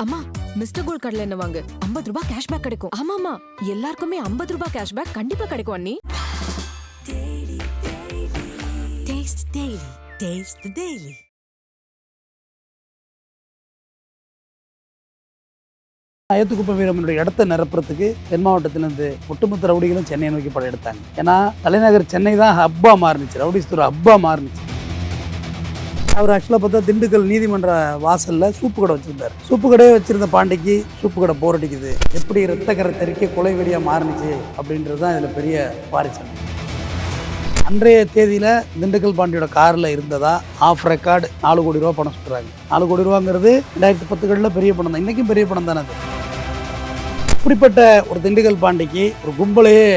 அம்மா mister gold கடலை எண்ணெய் வாங்கு 50 ரூபாய் கேஷ்பேக் கிடைக்கும். ஆமாமா எல்லாருக்குமே 50 ரூபாய் கேஷ்பேக் கண்டிப்பா கிடைக்கும் அண்ணி. Taste Daily. Taste the Daily. அயத்துக்குப்ப வீரமனுடைய இடத்தை நிரப்புறதுக்கு தென் மாவட்டத்திலிருந்து ஒட்டுமொத்த ரவுடிகளும் சென்னையை நோக்கி படையெடுத்தாங்க. ஏன்னா தலைநகர் சென்னை தான் ஹப்பா மாறுனுச்சு, ரவுடிஸ்தூர் ஹப்பா மாறுனுச்சு. அவர் ஆக்சுவலாக பார்த்தா திண்டுக்கல் நீதிமன்ற வாசலில் சூப்பு கடை வச்சுருந்தார். சூப்பு கடையை வச்சுருந்த பாண்டிக்கு சூப்பு கடை போர் அடிக்குது, எப்படி இரத்தக்கரை தெறிக்க கொலை வெறியாக மாறுனுச்சு அப்படின்றது தான் இதில் பெரிய பாரிசம். அன்றைய தேதியில் திண்டுக்கல் பாண்டியோட காரில் இருந்ததா ஆஃப் ரெக்கார்டு 4 கோடி ரூபா பணம் சொல்கிறாங்க. 4 கோடி ரூபாங்கிறது 2010களில் பெரிய பணம் தான், இன்றைக்கும் பெரிய பணம் தானே அது. இப்படிப்பட்ட ஒரு திண்டுக்கல் பாண்டிக்கு ஒரு கும்பலையே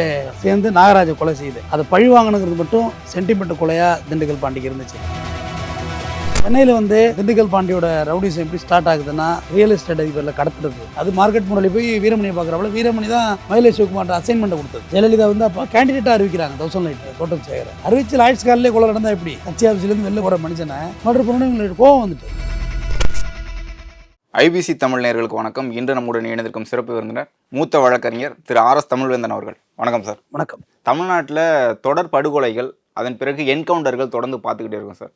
சேர்ந்து நாகராஜ கொலை செய்யுது. அதை பழி வாங்கணுங்கிறது மட்டும் சென்டிமெண்ட் கொலையாக திண்டுக்கல் பாண்டிக்கு இருந்துச்சு. சென்னையில் திண்டுக்கல் பாண்டியோட ரவுடிசம் எப்படி ஸ்டார்ட் ஆகுதுன்னா, ரியல் எஸ்டேட் அதிபரில் கடத்துறது. அது மார்க்கெட் முன்னாடி போய் வீரமணியை பார்க்குறப்பல வீரமணி தான் மயிலை சிவகுமார் அசைன்மெண்ட் கொடுத்தது. ஜெயலலிதா அப்போ கேண்டிடேட்டாக அறிவிக்கிறாங்க 1000 லைட் தோட்டம் சேகர். அறிவிச்சு லாய்ட்ஸ் கார்லேயே கொலை நடந்தா எப்படி? கட்சி ஆஃபீஸ்லேருந்து வெளில போகிற மனுஷனை மர்டர் பண்ணணும், எங்களுக்கு கோவம் வந்துட்டு. ஐபிசி தமிழ் நேயர்களுக்கு வணக்கம். இன்று நம்முடன் இணைந்திருக்கும் சிறப்பு விருந்தினர் மூத்த வழக்கறிஞர் திரு RS தமிழ்வேந்தன் அவர்கள். வணக்கம் சார். வணக்கம். தமிழ்நாட்டில் தொடர் படுகொலைகள், அதன் பிறகு என்கவுண்டர்கள் தொடர்ந்து பார்த்துக்கிட்டே இருக்கும் சார்.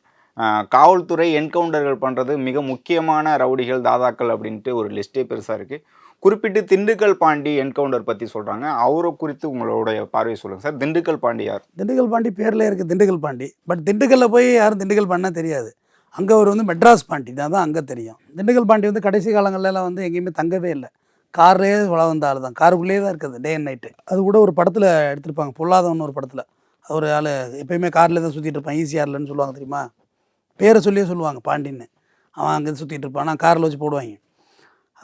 காவல்துறை என்கவுண்டர்கள் பண்ணுறது மிக முக்கியமான ரவுடிகள் தாதாக்கள் அப்படின்ட்டு ஒரு லிஸ்ட்டே பெருசாக இருக்குது. குறிப்பிட்டு திண்டுக்கல் பாண்டி என்கவுண்டர் பற்றி சொல்கிறாங்க. அவரை குறித்து உங்களுடைய பார்வையை சொல்லுங்கள் சார். திண்டுக்கல் பாண்டி யார்? திண்டுக்கல் பாண்டி பேரில் இருக்குது திண்டுக்கல் பாண்டி. பட் திண்டுக்கல்லில் போய் யாரும் திண்டுக்கல் பாண்டினா தெரியாது. அங்கே அவர் மெட்ராஸ் பாண்டி தான் அங்கே தெரியும். திண்டுக்கல் பாண்டி கடைசி காலங்கள்லாம் எங்கேயுமே தங்கவே இல்லை. கார்லேயே வளர்ந்த ஆள் தான், காருக்குள்ளேயே தான் இருக்குது டே அண்ட் நைட்டு. அது கூட ஒரு படத்தில் எடுத்திருப்பாங்க, பொல்லாதவன் ஒரு படத்தில். ஒரு ஆள் எப்போயுமே காரில் தான் சுற்றிட்டு இருப்பான், ஈஸியார்லன்னு சொல்லுவாங்க தெரியுமா, பேரை சொல்லியே சொல்லுவாங்க பாண்டின்னு. அவன் அங்கே சுற்றிட்டு இருப்பான், நான் காரில் வச்சு போடுவாங்க.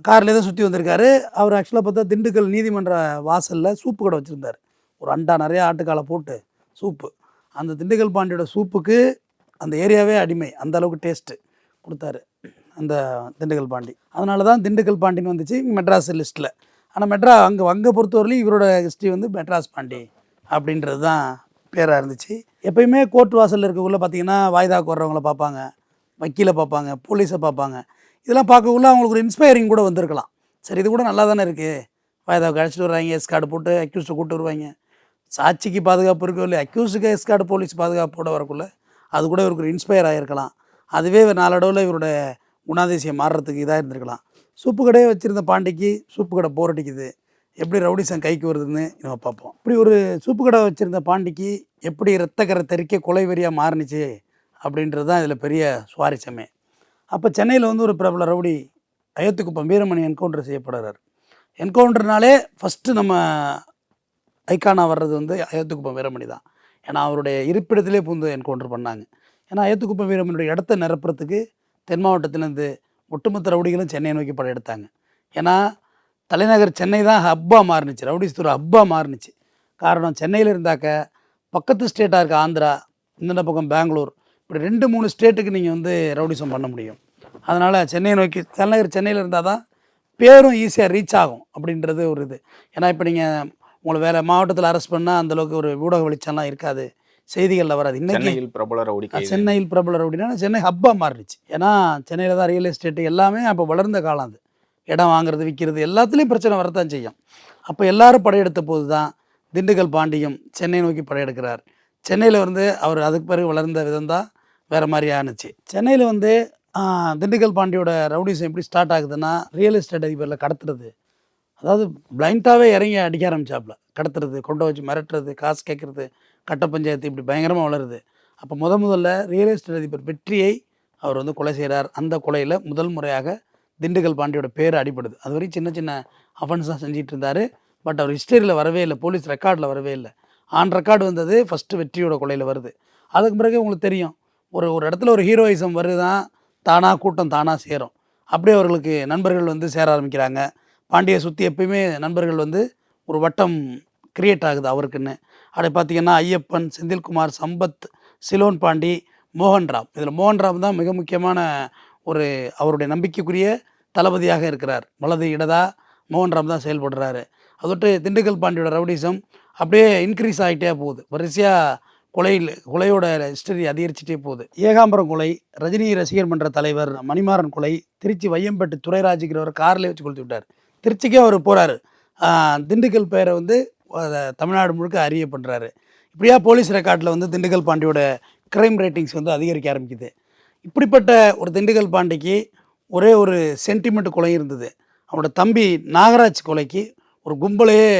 கார்லேயே தான் சுற்றி வந்திருக்காரு. அவர் ஆக்சுவலாக பார்த்தா திண்டுக்கல் நீதிமன்ற வாசலில் சூப்பு கடை வச்சுருந்தார். ஒரு அண்டா நிறைய ஆட்டுக்காலை போட்டு சூப்பு. அந்த திண்டுக்கல் பாண்டியோட சூப்புக்கு அந்த ஏரியாவே அடிமை, அந்த அளவுக்கு டேஸ்ட்டு கொடுத்தாரு அந்த திண்டுக்கல் பாண்டி. அதனால தான் திண்டுக்கல் பாண்டின்னு வந்துச்சு மெட்ராஸ் லிஸ்ட்டில். ஆனால் அங்கே பொறுத்தவரையிலும் இவரோட ஹிஸ்ட்ரி மெட்ராஸ் பாண்டி அப்படின்றது தான் பேராக இருந்துச்சு. எப்பயுமே கோர்ட் வாசலில் இருக்கக்குள்ளே பார்த்தீங்கன்னா வாய்தாக்கு வர்றவங்கள பார்ப்பாங்க, வக்கீலை பார்ப்பாங்க, போலீஸை பார்ப்பாங்க. இதெல்லாம் பார்க்கக்குள்ள அவங்களுக்கு ஒரு இன்ஸ்பைரிங் கூட வந்திருக்கலாம். சரி, இது கூட நல்லா தானே இருக்குது, வாய்தாவுக்கு அழைச்சிட்டு வருவாங்க, எஸ்கார்டு போட்டு அக்யூஸ்ட்டை கூப்பிட்டு வருவாங்க. சாட்சிக்கு பாதுகாப்பு இருக்கோ இல்லை, அக்யூஸ்டுக்கு எஸ்கார்டு போலீஸ் பாதுகாப்போட வரக்குள்ள அது கூட இவருக்கு ஒரு இன்ஸ்பயர் ஆகிருக்கலாம். அதுவே நாளடைவில் இவரோட குணாதிசயம் மாறுறதுக்கு இதாக இருந்திருக்கலாம். சூப்பு கடையை வச்சுருந்த பாண்டிக்கு சூப்பு கடை போர் அடிக்குது, எப்படி ரவுடிசம் கைக்கு வருதுன்னு நம்ம பார்ப்போம். இப்படி ஒரு சூப்பு கடை வச்சுருந்த பாண்டிக்கு எப்படி இரத்தக்கரை தெறிக்க கொலை வெறியாக மாறுனுச்சு அப்படின்றது தான் இதில் பெரிய சுவாரஸ்யமே. அப்போ சென்னையில் ஒரு பிரபல ரவுடி அயத்துக்குப்பம் வீரமணி என்கவுண்டர் செய்யப்படுறார். என்கவுண்டர்னாலே ஃபஸ்ட்டு நம்ம ஐக்கானாக வர்றது அயத்துக்குப்பம் வீரமணி தான். ஏன்னா அவருடைய இருப்பிடத்திலே பூந்து என்கவுண்டர் பண்ணாங்க. ஏன்னா அயத்துக்குப்பம் வீரமணியுடைய இடத்தை நிரப்புறதுக்கு தென் மாவட்டத்திலேருந்து ஒட்டுமொத்த ரவுடிகளும் சென்னையை நோக்கி படையெடுத்தாங்க. ஏன்னா தலைநகர் சென்னை தான் ஹப்பா மாறுனுச்சு, ரவுடிஸ்தூர் ஹப்பா மாறுனுச்சு. காரணம், சென்னையில் இருந்தாக்க பக்கத்து ஸ்டேட்டாக இருக்க ஆந்திரா, இந்த பக்கம் பெங்களூர், இப்படி 2-3 ஸ்டேட்டுக்கு நீங்கள் ரவுடிசம் பண்ண முடியும். அதனால் சென்னையை நோக்கி தலைநகர் சென்னையில் இருந்தால் தான் பேரும் ஈஸியாக ரீச் ஆகும் அப்படின்றது ஒரு இது. ஏன்னா இப்போ நீங்கள் உங்களை வேறு மாவட்டத்தில் அரெஸ்ட் பண்ணால் அந்தளவுக்கு ஒரு ஊடக வெளிச்சம்லாம் இருக்காது, செய்திகளில் வராது. இன்றைக்கி சென்னையில் பிரபல ரவுடினா சென்னை ஹப்பா மாறிடுச்சு. ஏன்னா சென்னையில் தான் ரியல் எஸ்டேட்டு எல்லாமே அப்போ வளர்ந்த காலம். அது இடம் வாங்குறது விற்கிறது எல்லாத்துலேயும் பிரச்சனை வரத்தான் செய்யும். அப்போ எல்லாரும் படையெடுத்த போது தான் திண்டுக்கல் பாண்டியும் சென்னை நோக்கி படையெடுக்கிறார். சென்னையில் அவர் அதுக்கு பிறகு வளர்ந்த விதம் தான் வேறு மாதிரி ஆணுச்சு. சென்னையில் திண்டுக்கல் பாண்டியோட ரவுடிசம் எப்படி ஸ்டார்ட் ஆகுதுன்னா, ரியல் எஸ்டேட் அதிபரில் கடத்துறது. அதாவது பிளைண்டாகவே இறங்கி அடிக்க ஆரம்பிச்சாப்புல, கடத்துறது, கொண்டு வச்சு மிரட்டுறது, காசு கேட்குறது, கட்ட பஞ்சாயத்து, இப்படி பயங்கரமாக வளருது. அப்போ முதல்ல ரியல் எஸ்டேட் அதிபர் வெற்றியை அவர் கொலை செய்கிறார். அந்த கொலையில் முதல் முறையாக திண்டுக்கல் பாண்டியோட பேர் அடிப்படுது. அது வரைக்கும் சின்ன அஃபென்ஸ் தான் செஞ்சிட்டு இருந்தார். பட் அவர் ஹிஸ்டரியில் வரவே இல்லை, போலீஸ் ரெக்கார்டில் வரவே இல்லை. ஆன் ரெக்கார்டு வந்தது ஃபஸ்ட்டு வெற்றியோட கொலையில் வருது. அதுக்கு பிறகு உங்களுக்கு தெரியும், ஒரு இடத்துல ஒரு ஹீரோயிசம் வருதான், தானாக கூட்டம் தானாக சேரும். அப்படியே அவர்களுக்கு நண்பர்கள் சேர ஆரம்பிக்கிறாங்க. பாண்டியை சுற்றி எப்பயுமே நண்பர்கள் ஒரு வட்டம் கிரியேட் ஆகுது அவருக்குன்னு. அப்படி பார்த்திங்கன்னா ஐயப்பன், செந்தில்குமார், சம்பத், சிலோன் பாண்டி, மோகன்ராம். இதில் மோகன்ராம் தான் மிக முக்கியமான அவருடைய நம்பிக்கைக்குரிய தளபதியாக இருக்கிறார். வலது இடதா மோகன்ராம் தான் செயல்படுறாரு. அதோட்டு திண்டுக்கல் பாண்டியோட ரவுடிசம் அப்படியே இன்க்ரீஸ் ஆகிட்டே போகுது. வரிசையாக கொலையோட ஹிஸ்டரி அதிகரிச்சுட்டே போகுது. ஏகாம்பரம் கொலை, ரஜினி ரசிகர் மன்ற தலைவர் மணிமாறன் கொலை, திருச்சி வையம்பேட்டு துரைராஜுங்கிறவர் கார்லேயே வச்சு கொளுத்தி விட்டார். திருச்சிக்கே அவர் போகிறாரு. திண்டுக்கல் பேரை வந்து தமிழ்நாடு முழுக்க அறிய பண்ணுறாரு. இப்படியா போலீஸ் ரெக்கார்டில் வந்து திண்டுக்கல் பாண்டியோட க்ரைம் ரேட்டிங்ஸ் வந்து அதிகரிக்க ஆரம்பிக்குது. இப்படிப்பட்ட ஒரு திண்டுக்கல் பாண்டிக்கு ஒரே ஒரு சென்டிமெண்ட் கொலை இருந்தது. அவனோட தம்பி நாகராஜ் கொலைக்கு ஒரு கும்பலையே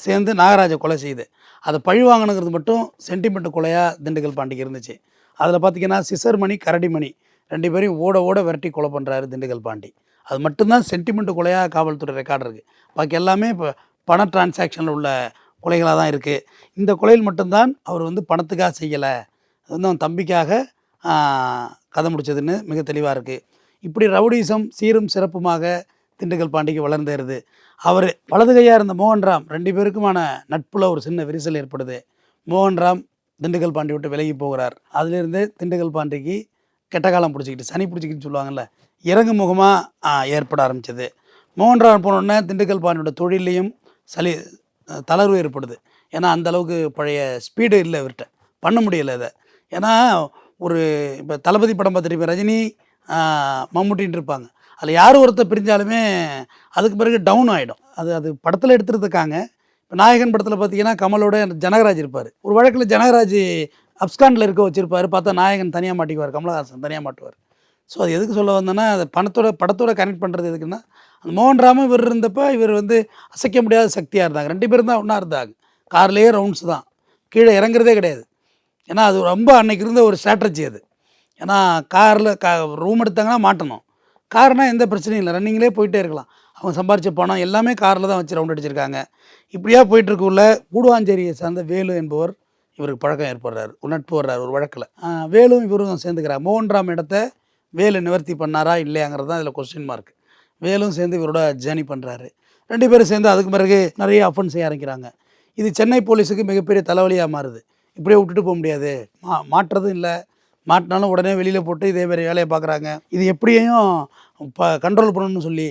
சேர்ந்து நாகராஜை கொலை செய்யுது. அதை பழி வாங்கணுங்கிறது மட்டும் சென்டிமெண்ட் கொலையாக திண்டுக்கல் பாண்டிக்கு இருந்துச்சு. அதில் பார்த்திங்கன்னா சிசர்மணி, கரடிமணி 2 பேரையும் ஓட ஓட விரட்டி கொலை பண்ணுறாரு திண்டுக்கல் பாண்டி. அது மட்டும்தான் சென்டிமெண்ட் கொலையாக காவல்துறை ரெக்கார்டு இருக்குது. பாக்கி எல்லாமே இப்போ பண டிரான்சாக்ஷனில் உள்ள கொலைகளாக தான் இருக்குது. இந்த கொலையில் மட்டும்தான் அவர் வந்து பணத்துக்காக செய்யலை, அது வந்து அவன் தம்பிக்காக கதை முடிச்சதுன்னு மிக தெளிவாக இருக்குது. இப்படி ரவுடிசம் சீரும் சிறப்புமாக திண்டுக்கல் பாண்டிக்கு வளர்ந்தேருது. அவர் வலது கையாக இருந்த மோகன்ராம் 2 பேருக்குமான நட்பில் ஒரு சின்ன விரிசல் ஏற்படுது. மோகன்ராம் திண்டுக்கல் பாண்டி விட்டு விலகி போகிறார். அதிலிருந்து திண்டுக்கல் பாண்டிக்கு கெட்ட காலம் பிடிச்சிக்கிட்டு, சனி பிடிச்சிக்கிட்டு சொல்லுவாங்கள்ல, இறங்கு முகமாக ஏற்பட ஆரம்பிச்சது. மோகன்ராம் போனோடனே திண்டுக்கல் பாண்டியோட தொழிலையும் தளர்வு ஏற்படுது. ஏன்னா அந்தளவுக்கு பழைய ஸ்பீடு இல்லை, இவர்கிட்ட பண்ண முடியலை இதை. ஏன்னா ஒரு இப்போ தளபதி படம் பார்த்துட்டு ரஜினி மம்முட்டின்னு இருப்பாங்க, அதில் யார் ஒருத்தர் பிரிஞ்சாலுமே அதுக்கு பிறகு டவுன் ஆகிடும். அது படத்தில் எடுத்துருக்காங்க. இப்போ நாயகன் படத்தில் பார்த்தீங்கன்னா கமலோட ஜனகராஜ் இருப்பார். ஒரு வழக்கில் ஜனகராஜ் அப்ஸ்காண்டில் இருக்க வச்சுருப்பார். பார்த்தா நாயகன் தனியாக மாட்டிக்குவார், கமலஹாசன் தனியாக மாட்டுவார். ஸோ அது எதுக்கு சொல்ல வந்தோன்னா, அது படத்தோட கனெக்ட் பண்ணுறது எதுக்குன்னா, அந்த மோகன்ராம இவர் இருந்தப்போ இவர் வந்து அசைக்க முடியாத சக்தியாக இருந்தாங்க. 2 பேரும் தான் ஒன்றா இருந்தாங்க. கார்லேயே ரவுண்ட்ஸ் தான், கீழே இறங்குறதே கிடையாது. ஏன்னா அது ரொம்ப அன்னைக்கு இருந்த ஒரு ஸ்ட்ராட்டஜி அது. ஏன்னா காரில் ரூம் எடுத்தாங்கன்னா மாட்டணும், கார்னால் எந்த பிரச்சனையும் இல்லை, ரன்னிங்லேயே போயிட்டே இருக்கலாம். அவங்க சம்பாரித்த பணம் எல்லாமே காரில் தான் வச்சு ரவுண்ட் அடிச்சிருக்காங்க. இப்படியா போயிட்டுருக்குள்ள கூடுவாஞ்சேரியை சார்ந்த வேலு என்பவர் இவருக்கு பழக்கம் ஏற்படுறாரு, ஒரு நட்பு வர்றாரு ஒரு வழக்கில். வேலும் இவரும் சேர்ந்துக்கிறார். மோகன்ராம் இடத்த வேலு நிவர்த்தி பண்ணாரா இல்லையாங்கிறது தான் இதில் கொஸ்டின் மார்க். வேலும் சேர்ந்து இவரோட ஜேர்னி பண்ணுறாரு. 2 பேரும் சேர்ந்து அதுக்கு பிறகு நிறைய அஃபென்ஸ் செய்ய ஆரம்பிக்கிறாங்க. இது சென்னை போலீஸுக்கு மிகப்பெரிய தலைவலியாக மாறுது. இப்படியே விட்டுட்டு போக முடியாது, மாட்டுறதும் இல்லை, மாட்டினாலும் உடனே வெளியில் போட்டு இதேமாரி வேலையை பார்க்குறாங்க. இது எப்படியும் கண்ட்ரோல் பண்ணணும்னு சொல்லி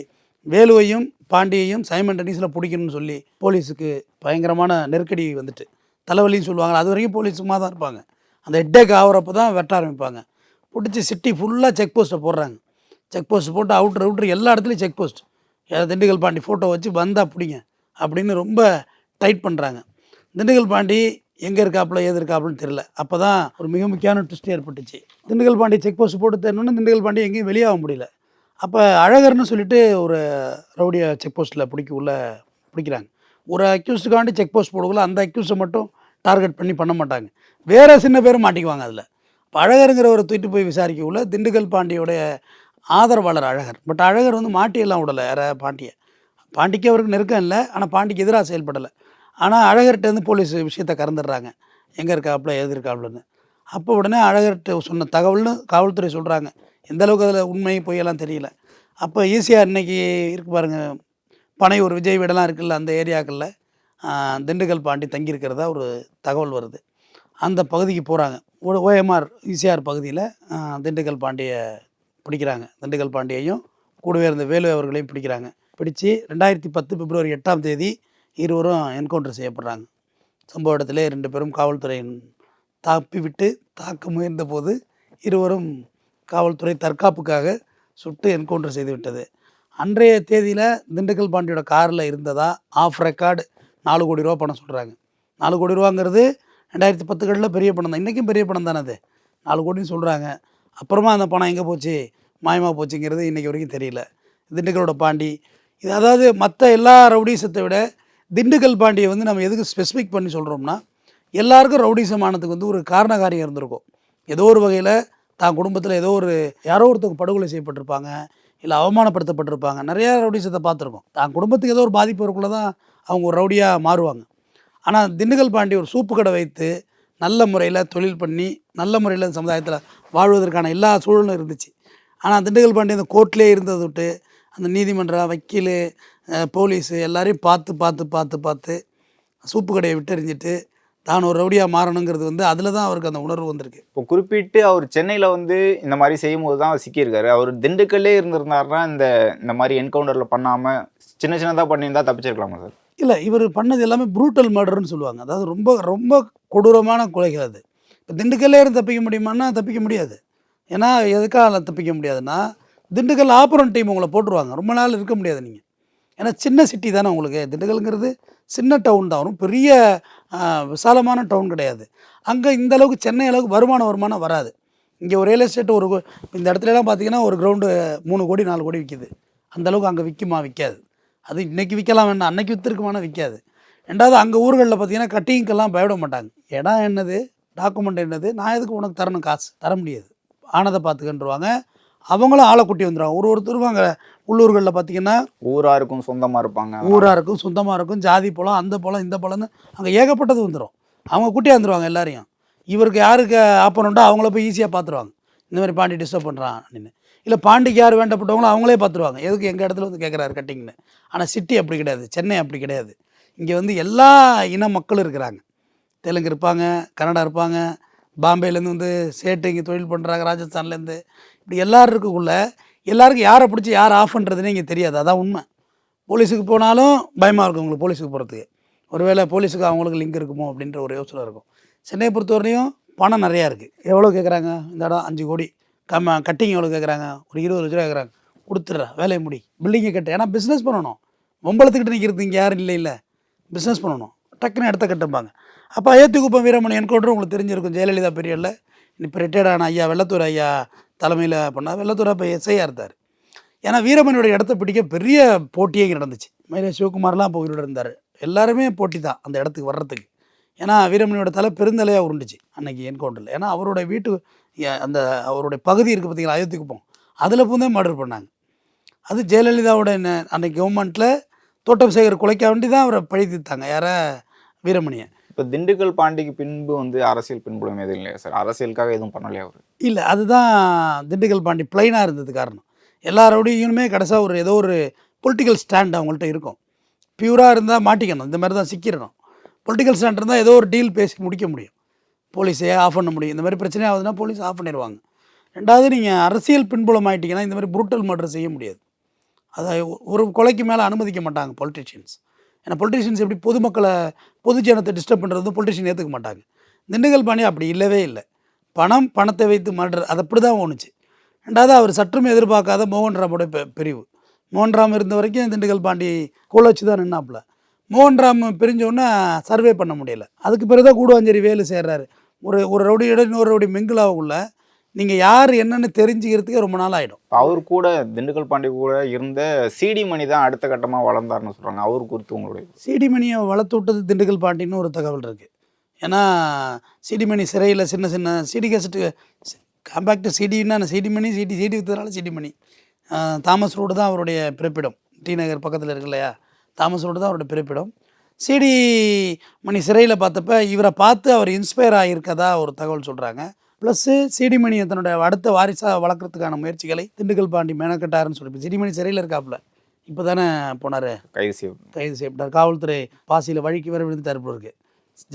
வேலுவையும் பாண்டியையும் சைமன் டென்னிஸில் பிடிக்கணும்னு சொல்லி போலீஸுக்கு பயங்கரமான நெருக்கடி வந்துட்டு, தலைவலின்னு சொல்லுவாங்க. அது வரைக்கும் போலீஸ் சும்மா தான் இருப்பாங்க. அந்த ஹெட்டேக் ஆகிறப்ப தான் வெட்ட ஆரம்பிப்பாங்க. பிடிச்சி சிட்டி ஃபுல்லாக செக் போஸ்ட்டை போடுறாங்க. செக் போஸ்ட் போட்டு அவுட்ரு எல்லா இடத்துலையும் check post. Dindigul Pandi photo வச்சு வந்தால் பிடிங்க அப்படின்னு ரொம்ப டைட் பண்ணுறாங்க. திண்டுக்கல் பாண்டி எங்கே இருக்காப்புல ஏது இருக்காப்புலன்னு தெரில. அப்போ தான் ஒரு மிக முக்கியமான ட்விஸ்ட் ஏற்பட்டுச்சு. திண்டுக்கல் பாண்டி செக் போஸ்ட் போட்டு தரணுன்னு திண்டுக்கல் பாண்டி எங்கேயும் வெளியாக முடியல. அப்போ அழகர்னு சொல்லிட்டு ஒரு ரவுடியை செக் போஸ்ட்டில் பிடிக்கிறாங்க. ஒரு அக்யூஸ்டுக்காண்டி செக் போஸ்ட் போடுவோம்ல, அந்த அக்யூஸ்டை மட்டும் டார்கெட் பண்ண மாட்டாங்க, வேறு சின்ன பேரும் மாட்டிக்குவாங்க அதில். இப்போ அழகருங்கிறவரை தூக்கிட்டு போய் விசாரிக்கக்குள்ள திண்டுக்கல் பாண்டியோடைய ஆதரவாளர் அழகர். பட் அழகர் வந்து மாட்டியெல்லாம் விடலை யாரை பாண்டிக்கு அவருக்கு நெருக்கம் இல்லை, ஆனால் பாண்டிக்கு எதிராக செயல்படலை. ஆனால் அழகர்கிட்டேருந்து போலீஸ் விஷயத்தை கறந்துடுறாங்க, எங்கே இருக்காப்புல ஏது இருக்காப்புலன்னு. அப்போ உடனே அழகர்கிட்ட சொன்ன தகவல்னு காவல்துறை சொல்கிறாங்க. எந்தளவுக்கு அதில் உண்மை பொய்யெல்லாம் தெரியல. அப்போ ஈஸியாக இன்றைக்கி இருக்கு பாருங்கள், பனையூர் விஜய் வீடெல்லாம் இருக்குல்ல, அந்த ஏரியாக்களில் திண்டுக்கல் பாண்டி தங்கியிருக்கிறதா ஒரு தகவல் வருது. அந்த பகுதிக்கு போகிறாங்க. OMR ஈசிஆர் பகுதியில் திண்டுக்கல் பாண்டியை பிடிக்கிறாங்க. திண்டுக்கல் பாண்டியையும் கூடவே இருந்த வேலு அவர்களையும் பிடிக்கிறாங்க. பிடிச்சி 2010 பிப்ரவரி 8ஆம் தேதி இருவரும் என்கவுண்டர் செய்யப்படுறாங்க. சம்பவ இடத்திலே 2 பேரும் காவல்துறையின் தப்பிவிட்டு தாக்க முயன்ற போது இருவரும் காவல்துறை தற்காப்புக்காக சுட்டு என்கவுண்டர் செய்து விட்டது. அன்றைய தேதியில் திண்டுக்கல் பாண்டியோட காரில் இருந்ததா ஆஃப் ரெக்கார்டு 4 கோடி ரூபா பணம் சொல்கிறாங்க. 4 கோடி ரூபாங்கிறது 2010களில் பெரிய பணம் தான், இன்றைக்கும் பெரிய பணம் தானே அது. 4 கோடின்னு சொல்கிறாங்க. அப்புறமா அந்த பணம் எங்கே போச்சு, மாயமாக போச்சுங்கிறது இன்றைக்கி வரைக்கும் தெரியல. திண்டுக்கலோட பாண்டி இது, அதாவது மற்ற எல்லா ரவுடிசத்தை விட திண்டுக்கல் பாண்டியை வந்து நம்ம எதுக்கு ஸ்பெசிஃபிக் பண்ணி சொல்கிறோம்னா, எல்லாருக்கும் ரவுடிசமானதுக்கு வந்து ஒரு காரணகாரியம் இருந்திருக்கும். ஏதோ ஒரு வகையில் தான் குடும்பத்தில் யாரோ ஒருத்தவங்க படுகொலை செய்யப்பட்டிருப்பாங்க, இல்லை அவமானப்படுத்தப்பட்டிருப்பாங்க. நிறையா ரவுடிசத்தை பார்த்துருக்கோம். தான் குடும்பத்துக்கு ஏதோ ஒரு பாதிப்பு வரக்குள்ள தான் அவங்க ஒரு ரவுடியாக மாறுவாங்க. ஆனால் திண்டுக்கல் பாண்டி ஒரு சூப்பு கடை வைத்து நல்ல முறையில் தொழில் பண்ணி நல்ல முறையில் சமுதாயத்தில் வாழ்வதற்கான எல்லா சூழலும் இருந்துச்சு. ஆனால் திண்டுக்கல் பாண்டி அந்த கோர்ட்லேயே இருந்ததை விட்டு அந்த நீதிமன்றம், வக்கீல், போலீஸு எல்லாரையும் பார்த்து சூப்பு கடையை விட்டெறிஞ்சிட்டு தான் ஒரு ரவுடியாக மாறணுங்கிறது வந்து அதில் தான் அவருக்கு அந்த உணர்வு வந்திருக்கு. இப்போ குறிப்பிட்டு அவர் சென்னையில் வந்து இந்த மாதிரி செய்யும்போது தான் அவர் சிக்கியிருக்காரு. அவர் திண்டுக்கல்லே இருந்திருந்தாருன்னா இந்த மாதிரி என்கவுண்டரில் பண்ணாமல் சின்னதாக பண்ணியிருந்தால் தப்பிச்சிருக்கலாமா சார்? இல்லை, இவர் பண்ணது எல்லாமே ப்ரூட்டல் மர்டர்னு சொல்லுவாங்க. அதாவது ரொம்ப ரொம்ப கொடூரமான கொலைகள் அது. இப்போ திண்டுக்கல்லே இருந்து தப்பிக்க முடியுமான்னா தப்பிக்க முடியாது. ஏன்னா எதுக்காக தப்பிக்க முடியாதுன்னா, திண்டுக்கல் ஆப்பரன் டீம் உங்களை போட்டுருவாங்க. ரொம்ப நாள் இருக்க முடியாது நீங்கள். ஏன்னா சின்ன சிட்டி தானே உங்களுக்கு. திண்டுக்கல்ங்கிறது சின்ன டவுன் தான். ஒரு பெரிய விசாலமான டவுன் கிடையாது. அங்கே இந்த அளவுக்கு சென்னை அளவுக்கு வருமானம் வராது. இங்கே ஒரு ரியல் எஸ்டேட் இந்த இடத்துலலாம் பார்த்தீங்கன்னா ஒரு கிரவுண்டு 3 கோடி 4 கோடி விற்கிது. அந்தளவுக்கு அங்கே விற்குமா? விற்காது. அது இன்றைக்கி விற்கலாம் வேண்டாம், அன்னைக்கு விற்றுருக்குமானா விற்காது. ரெண்டாவது அங்கே ஊர்களில் பார்த்தீங்கன்னா கட்டிங்க்கெல்லாம் பயப்பட மாட்டாங்க. இடம் என்னது, டாக்குமெண்ட் என்னது, நான் எதுக்கு உனக்கு தரணும் காசு? தர முடியாது, ஆனதை பார்த்துக்கன்றுவாங்க. அவங்களும் ஆளை கூட்டி வந்துடுவாங்க. ஒருத்தருக்கும் அங்கே உள்ளூர்களில் பார்த்தீங்கன்னா ஊராருக்கும் சொந்தமாக இருப்பாங்க. ஊராருக்கும் சொந்தமாக இருக்கும். ஜாதி பழம், அந்த பழம், இந்த பழம்னு அங்கே ஏகப்பட்டது வந்துடும். அவங்க கூட்டி வந்துடுவாங்க எல்லாரையும். இவருக்கு யாருக்கு ஆப்பனண்டோ அவங்கள போய் ஈஸியாக பார்த்துருவாங்க. இந்த மாதிரி பாண்டி டிஸ்டர்ப் பண்ணுறான் அப்படின்னு. இல்லை பாண்டிக்கு யார் வேண்டப்பட்டவங்களோ அவங்களே பார்த்துருவாங்க. எதுக்கு எங்கள் இடத்துல வந்து கேட்குறாரு கட்டிங்னு. ஆனால் சிட்டி அப்படி கிடையாது, சென்னை அப்படி கிடையாது. இங்கே வந்து எல்லா இன மக்களும் இருக்கிறாங்க. தெலுங்கு இருப்பாங்க, கன்னடா இருப்பாங்க, பாம்பேலேருந்து வந்து சேட்டு இங்கே தொழில் பண்ணுறாங்க, ராஜஸ்தான்லேருந்து. இப்படி எல்லோரும் இருக்கக்குள்ள எல்லாருக்கும் யாரை பிடிச்சி யார் ஆஃப் பண்ணுறதுன்னு இங்கே தெரியாது. அதான் உண்மை. போலீஸுக்கு போனாலும் பயமாக இருக்கும் உங்களுக்கு போலீஸுக்கு போகிறதுக்கு. ஒருவேளை போலீஸுக்கு அவங்களுக்கு லிங்க் இருக்குமோ அப்படின்ற ஒரு யோசனை இருக்கும். சென்னையை பொறுத்தவரையும் பணம் நிறையா இருக்குது. எவ்வளோ கேட்குறாங்க? இந்த இடம் 5 கோடி. கட்டிங் எவ்வளோ கேட்குறாங்க? ஒரு 20 லட்ச ரூபா கேட்குறாங்க. கொடுத்துட்றா, வேலையை முடி, பில்டிங்கை கட்டு. ஏன்னா பிஸ்னஸ் பண்ணணும். வம்பளத்துக்கிட்டு நிற்கிறது இங்கே யாரும் இல்லை, பிஸ்னஸ் பண்ணணும். டக்குன்னு இடத்த கட்டும்பாங்க. அப்போ அயோத்திக்குப்பம் வீரமணி என்கவுண்டர் உங்களுக்கு தெரிஞ்சிருக்கும். ஜெயலலிதா பீரியடில் இப்போ ரிட்டையர்டான ஐயா வெள்ளத்தூர் ஐயா தலைமையில் பண்ணால் வெள்ளத்தூர் அப்போ எஸ்ஐயாக இருந்தார். ஏன்னா வீரமணியோட இடத்த பிடிக்க பெரிய போட்டியே இங்கே நடந்துச்சு. மயிலே சிவகுமார்லாம் அப்போ உயிரோடு இருந்தார். எல்லாருமே போட்டி தான் அந்த இடத்துக்கு வர்றதுக்கு. ஏன்னா வீரமணியோட தலை பெருந்தலையாக உருண்டுச்சு அன்றைக்கி என்கவுண்டரில். ஏன்னா அவரோட வீட்டு அந்த அவருடைய பகுதி இருக்குது பார்த்தீங்களா, அயோத்திக்குப்பம், அதில் பூந்தே மர்டர் பண்ணாங்க. அது ஜெயலலிதாவோட அன்றைக்கி கவர்மெண்ட்டில் தோட்டம் சேகர் கொலைக்க வேண்டி தான் அவரை பழி தீர்த்தாங்க. யாரை? வீரமணியை. இப்போ திண்டுக்கல் பாண்டிக்கு பின்பு வந்து அரசியல் பின்புலம் எதுவும் இல்லையா சார்? அரசியலுக்காக எதுவும் பண்ணலையா அவர்? இல்லை, அதுதான் திண்டுக்கல் பாண்டி பிளைனாக இருந்தது காரணம். எல்லாரோடையுமே கடைசியாக ஏதோ ஒரு பொலிட்டிக்கல் ஸ்டாண்ட் அவங்கள்ட்ட இருக்கும். பியூராக இருந்தால் மாட்டிக்கணும், இந்த மாதிரி தான் சிக்கிடணும். பொலிட்டிக்கல் ஸ்டாண்ட் இருந்தால் ஏதோ ஒரு டீல் பேசி முடிக்க முடியும், போலீஸே ஆஃப் பண்ண முடியும். இந்த மாதிரி பிரச்சனை ஆகுதுன்னா போலீஸ் ஆஃப் பண்ணிடுவாங்க. ரெண்டாவது நீங்கள் அரசியல் பின்புலம் ஆகிட்டிங்கன்னா இந்த மாதிரி புரூட்டல் மர்டர் செய்ய முடியாது. அதை ஒரு கொலைக்கு மேலே அனுமதிக்க மாட்டாங்க பொலிட்டிஷியன்ஸ். ஏன்னா பொலிட்டிஷியன்ஸ் எப்படி பொதுஜனத்தை டிஸ்டர்ப் பண்ணுறது பொலிட்டிஷியன் ஏற்றுக்க மாட்டாங்க. திண்டுக்கல் பாண்டி அப்படி இல்லவே இல்லை. பணத்தை வைத்து மர்டர், அது அப்படி தான் ஓணுச்சு. ரெண்டாவது அவர் சற்றும் எதிர்பார்க்காத மோகன்ராமோட பிரிவு. மோகன்ராம் இருந்த வரைக்கும் திண்டுக்கல் பாண்டி கோல வச்சு தான் நின்னாப்புல. மோகன்ராம் பிரிஞ்சோன்னே சர்வே பண்ண முடியலை. அதுக்கு பிறகு தான் கூடுவாஞ்சேரி வேலு சேர்றாரு. ஒரு ரவுடியோட இன்னொரு ரவுடி மிங்கிளாவுக்குள்ள நீங்கள் யார் என்னென்னு தெரிஞ்சுக்கிறதுக்கே ரொம்ப நாள் ஆகிடும். அவர் கூட திண்டுக்கல் பாண்டி கூட இருந்த சிடி மணி தான் அடுத்த கட்டமாக வளர்ந்தார்னு சொல்கிறாங்க. அவர் குறித்து உங்களுடைய? சிடி மணியை வளர்த்து விட்டது திண்டுக்கல் பாண்டின்னு ஒரு தகவல் இருக்குது. ஏன்னா சிடி மணி சிறையில் சின்ன சின்ன சிடி கேசட்டு காம்பேக்ட் சிடின்னா சிடி மணி சிடி விற்றதுனால சிடி மணி. தாமஸ் ரோடு தான் அவருடைய பிறப்பிடம். டி நகர் பக்கத்தில் இருக்கு இல்லையா, தாமஸ் ரோடு தான் அவருடைய பிறப்பிடம். சிடி மணி சிறையில் பார்த்தப்ப இவரை பார்த்து அவர் இன்ஸ்பயர் ஆகியிருக்கதா ஒரு தகவல் சொல்கிறாங்க. ப்ளஸ்ஸு சிடி மணியை தன்னுடைய அடுத்த வாரிசாக வளர்க்குறதுக்கான முயற்சிகளை திண்டுக்கல் பாண்டி மெனக்கட்டாருன்னு சொல்லி. சிடி மணி சிறையில் இருக்காப்புல, இப்போ தானே போனார், கைது செய்யப்பட்டார். காவல்துறை பாசியில் வழிக்கு வர விழுந்துட்டார். இப்போ இருக்குது,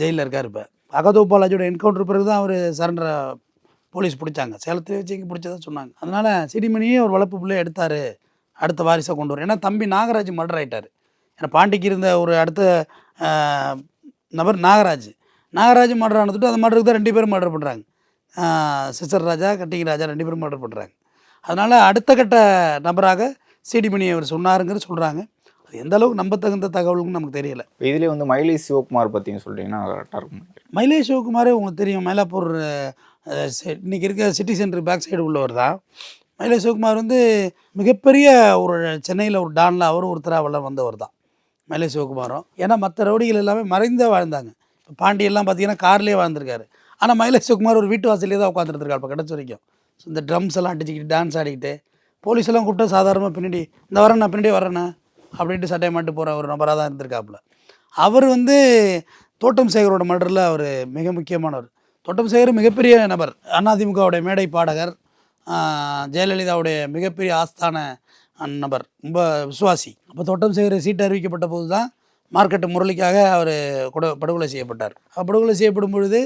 ஜெயிலில் இருக்கார். இப்போ அகதோபாலாஜியோட என்கவுண்டர் பிறகு தான் அவர் சரண்டரை போலீஸ் பிடிச்சாங்க. சேலத்தில் வச்சு இங்கே பிடிச்சதான் சொன்னாங்க. அதனால் சிடிமணியே ஒரு வளர்ப்பு பிள்ளையை எடுத்தார், அடுத்த வாரிசாக கொண்டு வரும். ஏன்னா தம்பி நாகராஜ் மர்டர் ஆகிட்டார். ஏன்னா பாண்டிக்கு இருந்த ஒரு அடுத்த நபர் நாகராஜ் மர்டர் ஆனதுட்டு அந்த மர்டருக்கு தான் 2 பேரும் மர்டர் பண்ணுறாங்க. சிசர் ராஜா, கட்டிங் ராஜா 2 பேரும் மர்டர் பண்ணுறாங்க. அதனால் அடுத்த கட்ட நபராக சிடிமணி அவர் சொன்னாருங்கிற சொல்கிறாங்க. அது எந்த அளவுக்கு நம்பத்தகுந்த தகவலுன்னு நமக்கு தெரியல. இதிலே வந்து மயிலை சிவகுமார் பற்றியும் சொல்கிறீங்கன்னா கரெக்டாக இருக்கும். மயிலை சிவகுமாரே உங்களுக்கு தெரியும், மயிலாப்பூர் இன்றைக்கி இருக்க சிட்டி சென்டர் பேக் சைடு உள்ளவர் தான். மயிலை சிவகுமார் வந்து மிகப்பெரிய ஒரு சென்னையில் ஒரு டானில் அவர் ஒருத்தராக வந்தவர் தான் மயிலை சிவகுமாரும். ஏன்னா மற்ற ரவுடிகள் எல்லாமே மறைந்தே வாழ்ந்தாங்க. இப்போ பாண்டியெல்லாம் பார்த்தீங்கன்னா கார்லேயே வாழ்ந்திருக்காரு. ஆனால் மயிலை சிவகுமார் ஒரு வீட்டு வாசலே தான் உட்காந்துருக்காரு இப்போ கிடச்ச வரைக்கும். ஸோ இந்த ட்ரம்ஸ் எல்லாம் அடிச்சுக்கிட்டு டான்ஸ் ஆடிக்கிட்டு போலீஸ் எல்லாம் கூப்பிட்டா சாதாரணமாக பின்னாடி இந்த வரேண்ணா பின்னாடி வரேண்ணா அப்படின்ட்டு சட்டையை மாட்டு போகிற ஒரு நபராக தான் இருந்திருக்காப்புல. அவர் வந்து தோட்டம் சேகரோட மர்டரில் அவர் மிக முக்கியமானவர். தோட்டம் சேகர் மிகப்பெரிய நபர், அதிமுகவுடைய மேடை பாடகர், ஜெயலலிதாவுடைய மிகப்பெரிய ஆஸ்தான நபர், ரொம்ப விசுவாசி. அப்போ தோட்டம் சேகர் சீட்டு அறிவிக்கப்பட்ட போது தான் மார்க்கெட்டு முரளிக்காக அவர் படுகொலை செய்யப்பட்டார். படுகொலை செய்யப்படும் பொழுது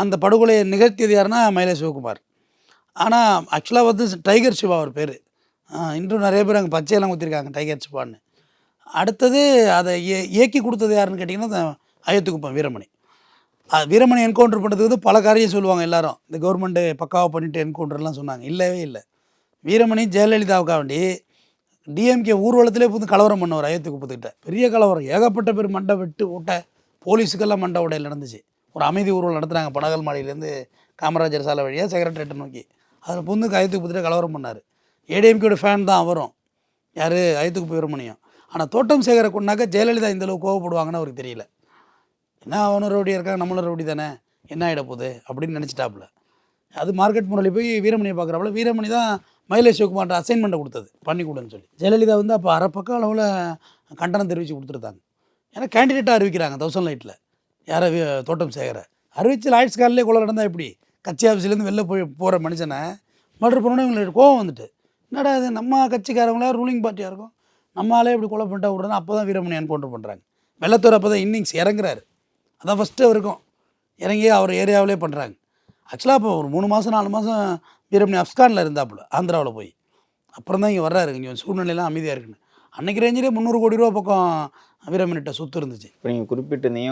அந்த படுகொலையை நிகழ்த்தியது யாருன்னா மயிலை சிவகுமார். ஆனால் ஆக்சுவலாக வந்து டைகர் சிவா அவர் பேர். இன்றும் நிறைய பேர் அங்கே பச்சையெல்லாம் ஊற்றிருக்காங்க டைகர் சிவான்னு. அடுத்தது அதை இயக்கி கொடுத்தது யாருன்னு கேட்டிங்கன்னா அயோத்திக்குப்பம் வீரமணி. வீரமணி என்கவுண்டர் பண்ணுறதுக்கு வந்து பல காரியம் சொல்லுவாங்க எல்லாரும். இந்த கவர்மெண்ட்டு பக்காவாக பண்ணிட்டு என்கவுண்டர்லாம் சொன்னாங்க. இல்லவே இல்லை. வீரமணி ஜெயலலிதாவுக்காக வேண்டி டிஎம்கே ஊர்வலத்திலே புது கலவரம் பண்ணவர் அயோத்தி குப்பத்துக்கிட்ட. பெரிய கலவரம், ஏகப்பட்ட பேர் மண்டை வெட்டு ஓட்ட, போலீஸுக்கெல்லாம் மண்டை உடையில் நடந்துச்சு. ஒரு அமைதி ஊர்வலம் நடத்துனாங்க பனகல் மாடியிலேருந்து காமராஜர் சாலை வழியாக செக்ரட்டரியேட்டை நோக்கி. அதில் புந்து அயோத்தி குப்பத்திட்ட கலவரம் பண்ணார். ஏடிஎம்கேயோட ஃபேன் தான் அவரும், யார் அயோத்தி குப்பை வீரமணியும். ஆனால் தோட்டம் சேகரை கொண்டாக்க ஜெயலலிதா இந்தளவு கோவப்படுவாங்கன்னு அவருக்கு தெரியல. என்ன அவனும் ரவுடியாக இருக்காங்க, நம்மளும் ரவுடி தானே, என்ன ஆகிட போகுது அப்படின்னு நினச்சிட்டாப்புல. அது மார்க்கெட் முறையில் போய் வீரமணியை பார்க்குறாப்புல. வீரமணி தான் மயிலை சிவகுமார்ட்ட அசைன்மெண்ட்டை கொடுத்தது, பண்ணி கொடுன்னு சொல்லி. ஜெயலலிதா வந்து அப்போ அரை பக்கம் அளவில் கண்டனம் தெரிவித்து கொடுத்துருந்தாங்க. ஏன்னா கேண்டிடேட்டாக அறிவிக்கிறாங்க 1000 லைட்டில் யாரை தோட்டம் சேகரை அறிவிச்சு லாய்ட்ஸ் காலிலே கொலை நடந்தால் எப்படி? கட்சி ஆஃபீஸ்லேருந்து வெளில போகிற மனுஷனை மர்டர் பண்ணோன்னே இவங்களுக்கு கோவம் வந்துட்டு, என்னடா அது நம்ம கட்சிக்காரங்களா ரூலிங் பார்ட்டியாக இருக்கும், நம்மளாலே இப்படி கொலை பண்ணிட்டா விட்றதுனா அப்போ தான் வீரமணி என்கவுண்டர் பண்ணுறாங்க. வெள்ளத்தூர் அப்போ தான் இன்னிங்ஸ் இறங்குறாரு. அதான் ஃபஸ்ட்டு இருக்கும் இறங்கி அவர் ஏரியாவிலே பண்ணுறாங்க. ஆக்சுவலாக இப்போ ஒரு 3 மாதம் 4 மாதம் வீரமணி அப்கானில் இருந்தாப்புல, ஆந்திராவில் போய். அப்புறம் தான் இங்கே வர்றாரு. இங்கே சூழ்நிலையெல்லாம் அமைதியாக இருக்குன்னு. அன்றைக்கி ரேஞ்சிலே 300 கோடி ரூபா பக்கம் வீரமணிகிட்ட சொத்து இருந்துச்சு. இப்போ நீங்கள் குறிப்பிட்டிருந்தீங்க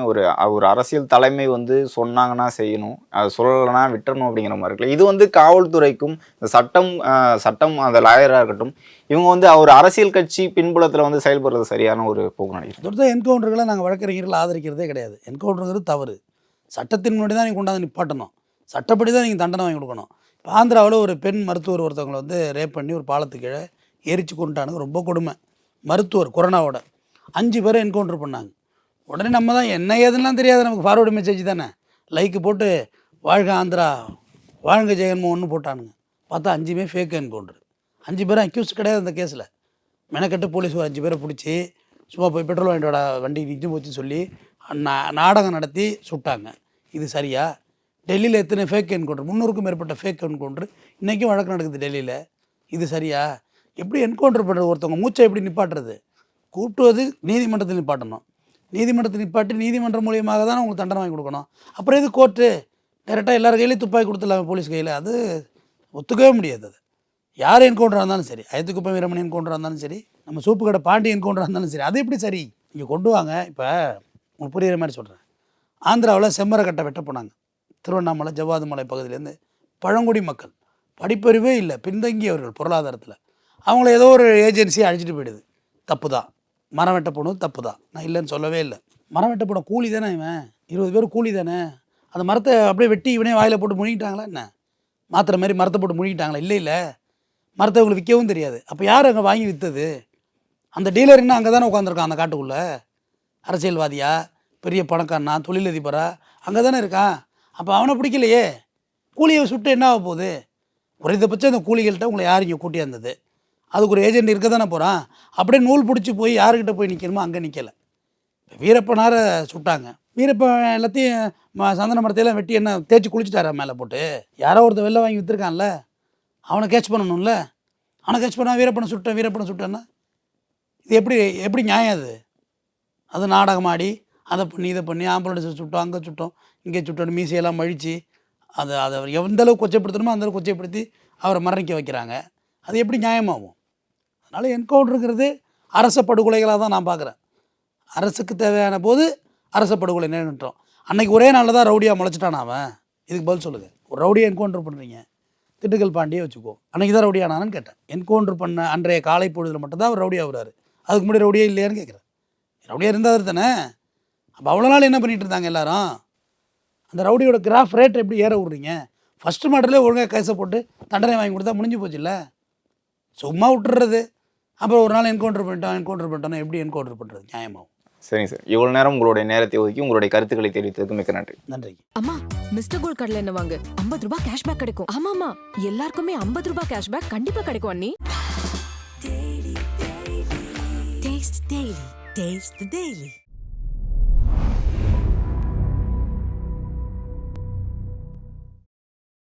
ஒரு அரசியல் தலைமை வந்து சொன்னாங்கன்னா செய்யணும், அது சொல்லலைன்னா விட்டுறணும் அப்படிங்கிற மாதிரி இருக்குல்ல. இது வந்து காவல்துறைக்கும் சட்டம் அந்த லாயராக இருக்கட்டும், இவங்க வந்து ஒரு அரசியல் கட்சி பின்புலத்தில் வந்து செயல்படுறது சரியான ஒரு போக்கு நினைக்கிறேன். தொடர்ந்து என்கவுண்டர்களை நாங்கள் வழக்கறிஞர்கள் ஆதரிக்கிறதே கிடையாது. என்கவுண்டருங்கிறது தவறு. சட்டத்தின் முன்னாடி தான் நீங்கள் கொண்டாந்து நிப்பாட்டணும், சட்டப்படி தான் நீங்கள் தண்டனை வாங்கி கொடுக்கணும். இப்போ ஆந்திராவில் ஒரு பெண் மருத்துவர் ஒருத்தவங்களை வந்து ரேப் பண்ணி ஒரு பாலத்துக்கு கீழே எரிச்சு கொண்டுட்டானுங்க. ரொம்ப கொடுமை. மருத்துவர் கொரோனாவோட 5 பேரை என்கவுண்டர் பண்ணாங்க. உடனே நம்ம தான் என்ன ஏதுன்னெலாம் தெரியாது, நமக்கு ஃபார்வர்டு மெசேஜ் தானே, லைக்கு போட்டு வாழ்க ஆந்திரா வாழ்க ஜெகன்மோகன் போட்டானுங்க. பார்த்தா 5மே ஃபேக் என்கவுண்டர். 5 பேரும் அக்யூஸ் கிடையாது அந்த கேஸில். மெனக்கட்டு போலீஸ் ஒரு 5 பேரை பிடிச்சி சும்மா போய் பெட்ரோல் வாங்கிட்டோட வண்டி நிற்கும் போச்சு சொல்லி நாடகம் நடத்தி சுட்டாங்க. இது சரியா? டெல்லியில் எத்தனை ஃபேக் என்கவுண்டர், 300க்கும் மேற்பட்ட ஃபேக் என்கவுண்டர் இன்றைக்கும் வழக்கு நடக்குது டெல்லியில். இது சரியா? எப்படி என்கவுண்டர் பண்ணுறது? ஒருத்தவங்க மூச்சை எப்படி நிப்பாட்டுறது? கூட்டுவது நீதிமன்றத்தில் நிப்பாட்டணும். நீதிமன்றத்தில் நிப்பாட்டி நீதிமன்றம் மூலியமாக தான் உங்களுக்கு தண்டனை வாங்கி கொடுக்கணும். அப்புறம் எது கோர்ட்டு டேரெக்டாக எல்லார் கையிலையும் துப்பாக்கி கொடுத்துடலாம் போலீஸ் கையில்? அது ஒத்துக்கவே முடியாது. அது யார் என்கவுண்டராக இருந்தாலும் சரி, அயோத்திக்குப்பை வீரமணி என்கவுண்டராக இருந்தாலும் சரி, நம்ம சூப்பு கடை பாண்டி என்கவுண்டராக இருந்தாலும் சரி, அது எப்படி சரி? இங்கே கொண்டு வாங்க. இப்போ உங்களுக்கு புரிகிற மாதிரி சொல்கிறேன். ஆந்திராவில் செம்மரக்கட்டை வெட்ட போனாங்க. திருவண்ணாமலை ஜவ்வாது மலை பகுதியிலேருந்து பழங்குடி மக்கள், படிப்பறிவே இல்லை, பின்தங்கியவர்கள் பொருளாதாரத்தில். அவங்கள ஏதோ ஒரு ஏஜென்சி அழைச்சிட்டு போயிடுது. தப்பு தான். மரம் வெட்ட போனது தப்பு தான், நான் இல்லைன்னு சொல்லவே இல்லை. மரம் வெட்ட போன கூலி தானே இவன், 20 பேர் கூலி தானே. அந்த மரத்தை அப்படியே வெட்டி இவனே வாயில் போட்டு முழுங்கிட்டாங்களா என்ன? மாத்திரை மாதிரி மரத்தை போட்டு முழுங்கிட்டாங்களா? இல்லை, மரத்தை இவங்களுக்கு விற்கவும் தெரியாது. அப்போ யார் அங்கே வாங்கி விற்றது? அந்த டீலர் இன்னும் அங்கே தானே உட்காந்துருக்கான் அந்த காட்டுக்குள்ளே. அரசியல்வாதியா, பெரிய பணக்காரனா, தொழிலதிபரா, அங்கே தானே இருக்கான். அப்போ அவனை பிடிக்கலையே, கூலியை சுட்டு என்ன ஆக போகுது? குறைந்தபட்சம் அந்த கூலிகள்கிட்ட உங்களை யார் இங்கே கூட்டியாந்தது? அதுக்கு ஒரு ஏஜென்ட் இருக்க தானே போகிறான். அப்படியே நூல் பிடிச்சி போய் யாருக்கிட்ட போய் நிற்கணுமோ அங்கே நிற்கலை. வீரப்பனாரை சுட்டாங்க. வீரப்பன் எல்லாத்தையும் சந்தன மரத்தையெல்லாம் வெட்டி என்ன தேய்ச்சி குளிச்சுட்டாரா மேலே போட்டு? யாரோ ஒருத்தர் வெளில வாங்கி விற்றுருக்கான்ல, அவனை கேட்ச் பண்ணணும்ல. அவனை கேட்ச் பண்ணால் வீரப்பனை சுட்டேன்னா இது எப்படி நியாயம்? அது நாடகமாடி அதை பண்ணி இதை பண்ணி ஆம்புலன்ஸை சுட்டோம், அங்கே சுட்டோம், இங்கே சுட்டோம், மீசையெல்லாம் மழித்து அதை எந்த அளவுக்கு கொச்சைப்படுத்தணுமோ அந்தளவுக்கு கொச்சைப்படுத்தி அவரை மரணிக்க வைக்கிறாங்க. அது எப்படி நியாயமாகும்? அதனால் என்கவுண்டருங்கிறது அரச படுகொலைகளாக தான் நான் பார்க்குறேன். அரசுக்கு தேவையான போது அரச படுகொலை நினைட்டோம். அன்றைக்கி ஒரே நாளில் தான் ரவுடியாக முளைச்சிட்டான் அவன். இதுக்கு பதில் சொல்லுங்கள். ஒரு ரவுடியை என்கவுண்டர் பண்ணுறீங்க, திண்டுக்கல் பாண்டியே வச்சுக்கோ, அன்றைக்கி தான் ரவுடியானான்னு கேட்டேன். என்கவுண்டர் பண்ண அன்றைய காலை பொழுதில் மட்டும்தான் அவர் ரவுடியாக வர்றாரு. அதுக்கு முன்னாடி ரவுடியே இல்லையான்னு கேட்குறேன். ரவுடியாக இருந்தால் தானே. அப்போ அவ்வளோ நாள் என்ன பண்ணிகிட்டு இருந்தாங்க எல்லாரும்? அந்த ரவுடியோட கிராஃப் ரேட் எப்படி ஏற விட்றீங்க? ஃபஸ்ட்டு மாடலே ஒழுங்காக கேஸை போட்டு தண்டனை வாங்கி கொடுத்தா முடிஞ்சு போச்சு இல்லை? சும்மா விட்டுறது. அப்புறம் ஒரு நாள் என்கவுண்டர் பண்ணிட்டோன்னா எப்படி என்கவுண்டர் பண்ணுறது நியாயமாகும்? சரிங்க சார், இவ்வளோ நேரம் உங்களுடைய நேரத்தை ஒதுக்கி உங்களுடைய கருத்துக்களை தெரிவித்ததுக்கு மிக்க நன்றி. நன்றி. அம்மா, மிஸ்டர் கோல்ட் கடலை எண்ணெய் வாங்கு, 50 ரூபாய் கேஷ்பேக் கிடைக்கும். ஆமாம்மா, எல்லாருக்குமே 50 ரூபாய் கேஷ்பேக் கண்டிப்பாக கிடைக்கும் அண்ணி. Taste the Daily.